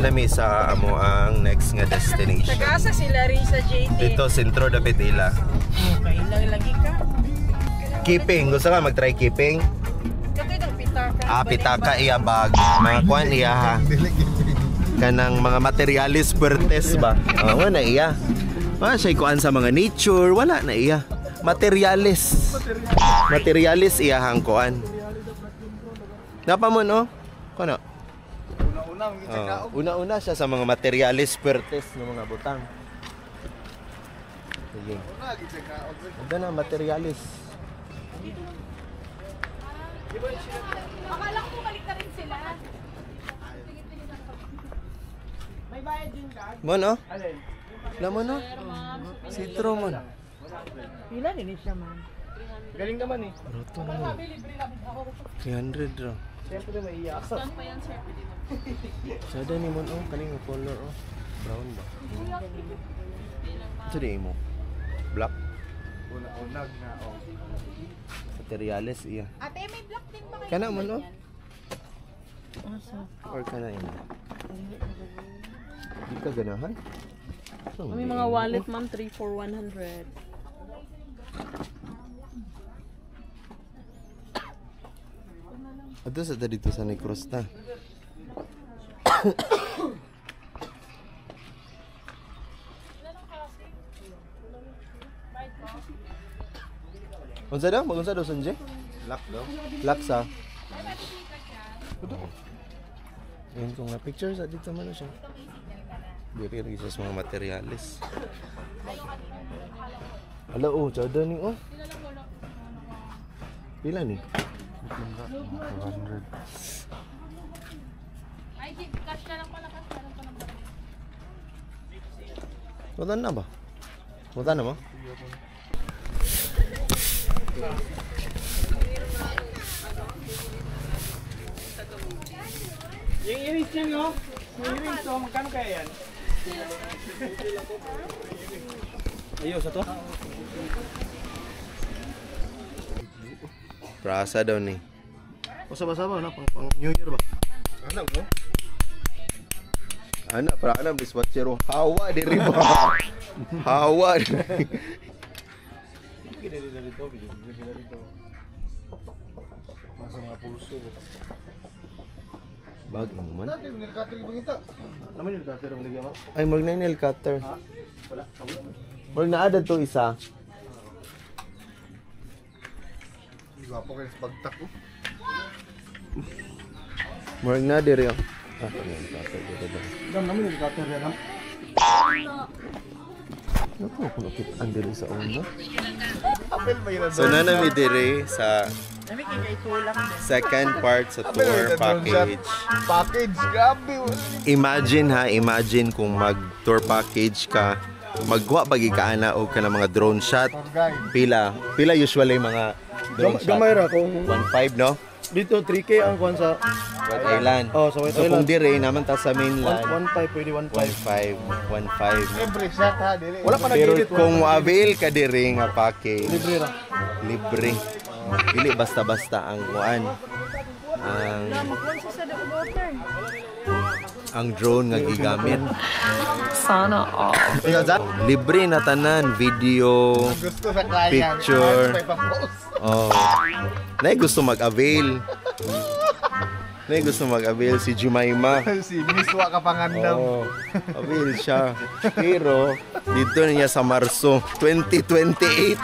nami sa amo ang next nga destination. Tagasa sila rin sa JT. Dito, sentro dapat ila. Okay, ilang lagi ka? Keeping. Gusto ka mag-try keeping? Ito yung pitaka. Pitaka iya bag. Mga kuan iya ha. Kanang mga materialis puertes ba? Oo na iya. Siya kuan sa mga nature. Wala na iya. Materialis. Materialis iya hang kuan. Napamon oh? Kuno? Una-una siya sa mga materialis puertes ng mga butang. Sige. Ito na materialis. Akala ko balik na rin sila. May bayad din ka? Mon oh? Lamon oh? Citro mon. Pila din siya man. Galing naman eh. Roto naman. 300 raw. Siyempre may iyak. Saan pa yan sir? Sada ni mon oh, kaning color oh. Brown ba? Ito di mo. Black. Unag na oh. Materialis iya. Ate, may black din ba kayo? Kana mo no? Or kana ina. Di ka ganahan? May mga wallet ma'am 3 for 100. Ato sa dito sa Negros na. Unsa daw? Magunsa daw Sunje? Lock daw. Laksa. Ayun kung na picture sa dito man siya. Diri sa mga materialis. Ala oh, chada ni oh. Pila ni? 100. Ay, cash na lang pala. Mutan na ba? Mutan na mo? Yung iris niya no? Yung iris to, magkano kaya yan? Ayos, sa to? Prasa daw ni. Pasaba-saba na, pang New Year ba? Anak mo? Anak, para alam, dispatchero. Hawa diri ba? Hawa diri. Hindi na dito, hindi na dito. Masa mga pulso ko. Bag mo man. Natin, nilcutter yung bangita. Naman yung nilcutter yung ligyan mo? Ay, mag na nail cutter. Wala. Mag naadad to isa. Gwapo kayo sa bagtak ko. Mag na diri. Nail cutter dito ba? Dam, naman yung nilcutter yan ha? Naku, kung nakitaan diri sa una. Apel ba yun? So, nanami diri sa second part sa tour package. Package, grabe. Imagine kung mag-tour package ka, magwa pagi ka ana og ka ng mga drone shot. Pila usually mga drone shot. Gamay ra kung 1.5 no? dito 3K ang kuan sa White Island. Oh, sa White so kung Island. dire naman ta sa mainland 1.5 pwede 1.5. 1.5. Libre shot ha, dili. Wala pa Pero nag-edit. kung avail ka dire nga package, Libre ra. libre. Dili basta-basta ang kuan. Ang drone nga gigamit. Sana all. Libre na tanan, video, Gusto sa client. picture. May pa-post. Oh. Nay gusto mag-avail. Nay gusto mag-avail si Jumaima. Si Miswa Kapangandam. Oh, avail siya. Pero dito niya sa Marso 2028.